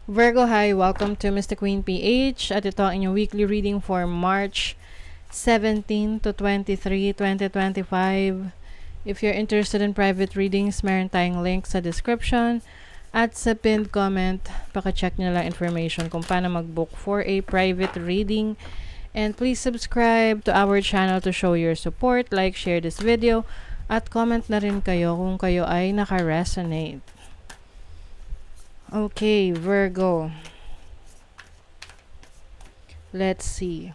Virgo, hi! Welcome to Mr. Queen PH at ito ang inyong weekly reading for March 17 to 23, 2025. If you're interested in private readings, meron tayong link sa description at sa pinned comment. Paka-check nyo lang information kung paano mag-book for a private reading. And please subscribe to our channel to show your support, like, share this video, at comment na rin kayo kung kayo ay naka-resonate. Okay, Virgo. Let's see.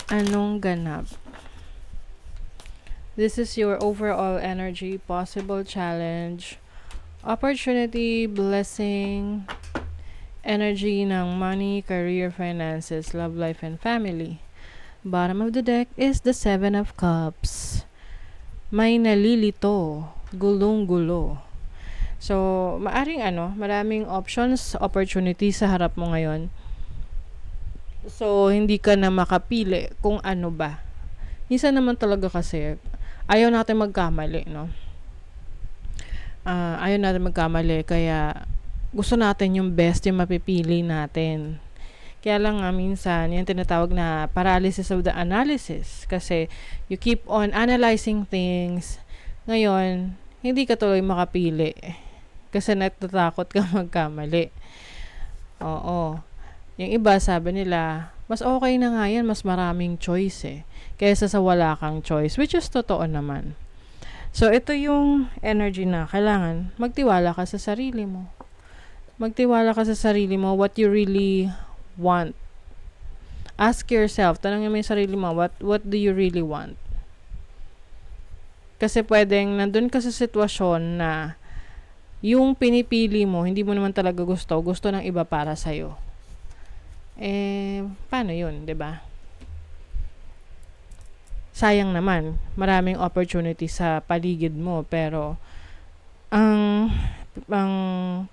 Anong ganap? This is your overall energy, possible challenge, opportunity, blessing, energy ng money, career, finances, love life, and family. Bottom of the deck is the Seven of Cups. May nalilito, gulong-gulo. So, maaring maraming options, opportunities sa harap mo ngayon. So, hindi ka na makapili kung ano ba. Minsan naman talaga kasi, ayaw natin magkamali, no? Ayaw natin magkamali, kaya gusto natin yung best yung mapipili natin. Kaya lang minsan, yung tinatawag na paralysis of the analysis. Kasi you keep on analyzing things. Ngayon, hindi ka tuloy makapili. Kasi natatakot ka magkamali. Oo. Yung iba, sabi nila, mas okay na nga yan, mas maraming choice kaysa sa wala kang choice. Which is totoo naman. So, ito yung energy na kailangan magtiwala ka sa sarili mo. Magtiwala ka sa sarili mo, what you really want. Ask yourself, tanongin mo yung sarili mo, what do you really want? Kasi pwedeng nandun ka sa sitwasyon na yung pinipili mo, hindi mo naman talaga gusto ng iba para sa'yo. Paano yun, 'di ba? Sayang naman, maraming opportunity sa paligid mo, pero ang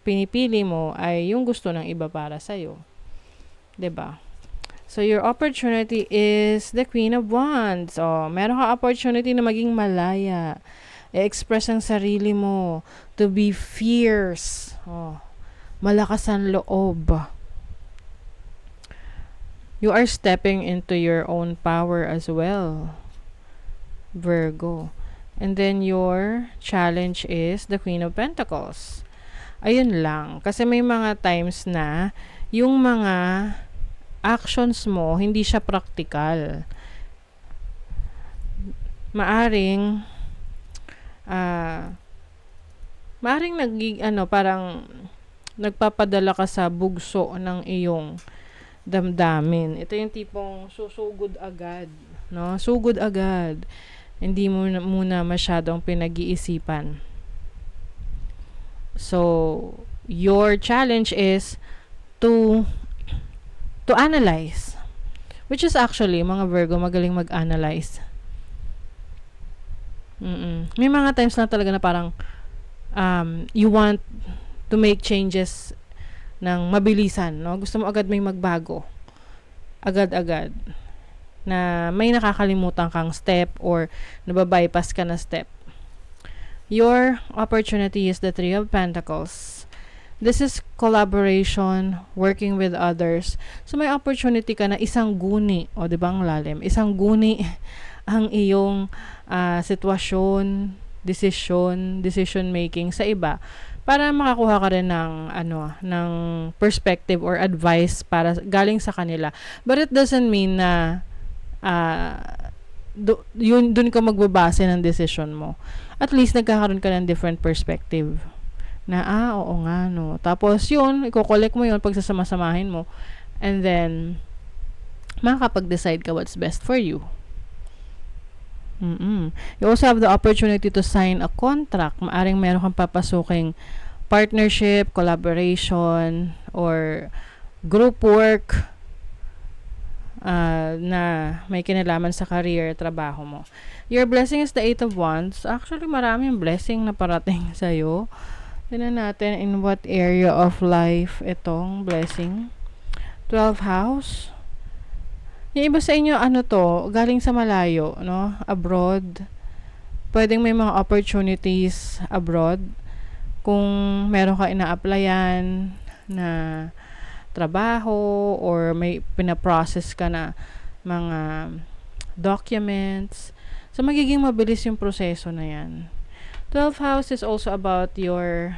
pinipili mo ay yung gusto ng iba para sa'yo. 'Di ba? So, your opportunity is the Queen of Wands. Meron ka opportunity na maging malaya. I-express ang sarili mo. To be fierce. Malakas ang loob. You are stepping into your own power as well, Virgo. And then your challenge is the Queen of Pentacles. Ayun lang. Kasi may mga times na yung mga actions mo, hindi siya practical. Maaring parang nagpapadala ka sa bugso ng iyong damdamin. Ito yung tipong susugod agad, no? Sugod agad. Hindi mo muna masyadong pinag-iisipan. So, your challenge is to analyze. Which is actually, mga Virgo, magaling mag-analyze. May mga times na talaga na parang you want to make changes ng mabilisan, no? Gusto mo agad may magbago. Agad-agad. Na may nakakalimutan kang step or nababypass ka na step. Your opportunity is the Three of Pentacles. This is collaboration, working with others. So, may opportunity ka na isang guni, di ba ang lalim? Isang guni ang iyong sitwasyon, decision making sa iba para makakuha ka rin ng perspective or advice para galing sa kanila. But it doesn't mean na dun ka magbabase ng decision mo. At least nagkakaroon ka ng different perspective. Na, oo nga, no. Tapos, yun, i-collect mo yun pag sasama-samahin mo. And then, makakapag-decide ka what's best for you. You also have the opportunity to sign a contract. Maaring meron kang papasuking partnership, collaboration, or group work na may kinalaman sa career, trabaho mo. Your blessing is the Eight of Wands. Actually, maraming blessing na parating sa'yo. Tignan natin in what area of life itong blessing. 12th house. Yung iba sa inyo, galing sa malayo, no? Abroad. pwedeng may mga opportunities abroad. Kung meron ka ina-applyan na trabaho or may pinaprocess ka na mga documents. So, magiging mabilis yung proseso na yan. 12th house is also about your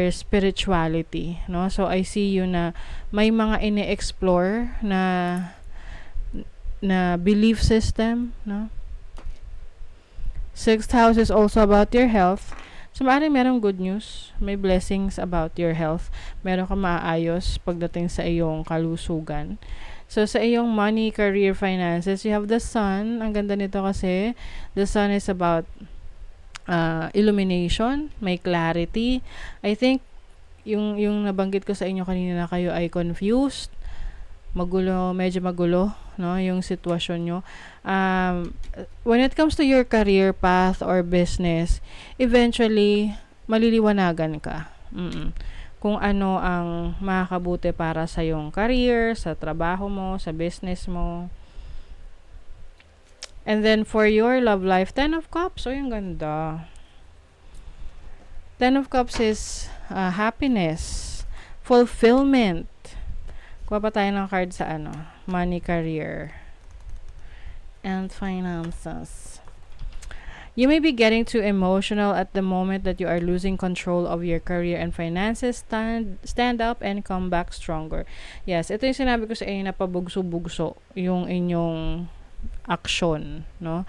spirituality, no? So, I see you na may mga ini-explore na belief system, no? 6th house is also about your health. So, maaaring merong good news. May blessings about your health. Meron ka maayos pagdating sa iyong kalusugan. So, sa iyong money, career, finances, you have the sun. Ang ganda nito kasi, the sun is about illumination, may clarity. I think, yung nabanggit ko sa inyo kanina na kayo ay confused, medyo magulo, no, yung sitwasyon nyo. When it comes to your career path or business, eventually, maliliwanagan ka. Kung ano ang makakabuti para sa yung career, sa trabaho mo, sa business mo. And then, for your love life, 10 of Cups. Oh, yung ganda. 10 of Cups is happiness, fulfillment. Kuha pa tayo ng card sa money, career, and finances. You may be getting too emotional at the moment that you are losing control of your career and finances. Stand up and come back stronger. Yes, ito yung sinabi ko sa inyo na pabugso-bugso yung inyong action, no?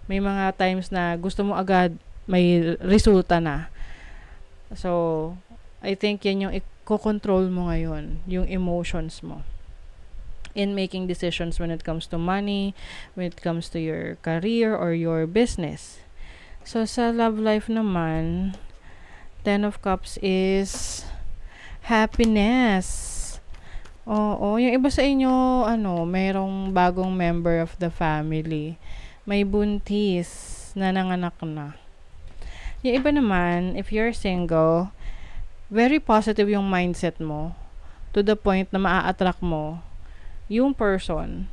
May mga times na gusto mo agad may resulta na. So, I think yan yung i-control mo ngayon, yung emotions mo in making decisions when it comes to money, when it comes to your career or your business. So, sa love life naman, 10 of Cups is happiness. Oo, yung iba sa inyo, mayroong bagong member of the family. May buntis na nanganak na. Yung iba naman, if you're single, very positive yung mindset mo to the point na maa-attract mo yung person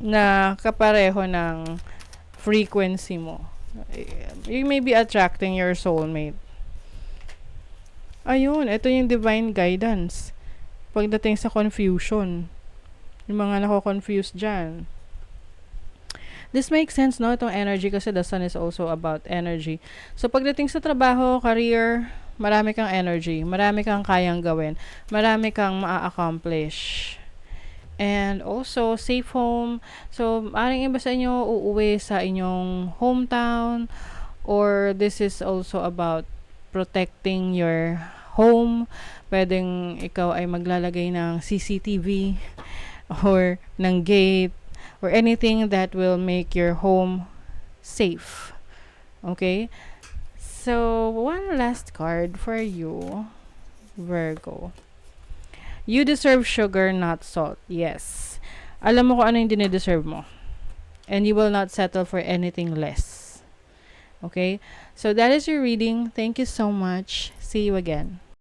na kapareho ng frequency mo. You may be attracting your soulmate. Ayun, ito yung divine guidance. Pagdating sa confusion, yung mga nako-confuse dyan. This makes sense, no? Itong energy kasi the sun is also about energy. So, pagdating sa trabaho, career, marami kang energy, marami kang kayang gawin, marami kang maa-accomplish. And also, safe home. So, maaaring iba sa inyo uuwi sa inyong hometown, or this is also about protecting your home. Pwedeng ikaw ay maglalagay ng CCTV or ng gate or anything that will make your home safe. Okay? So, one last card for you, Virgo. You deserve sugar, not salt. Yes. Alam mo kung ano yung dinideserve mo. And you will not settle for anything less. Okay? So, that is your reading. Thank you so much. See you again.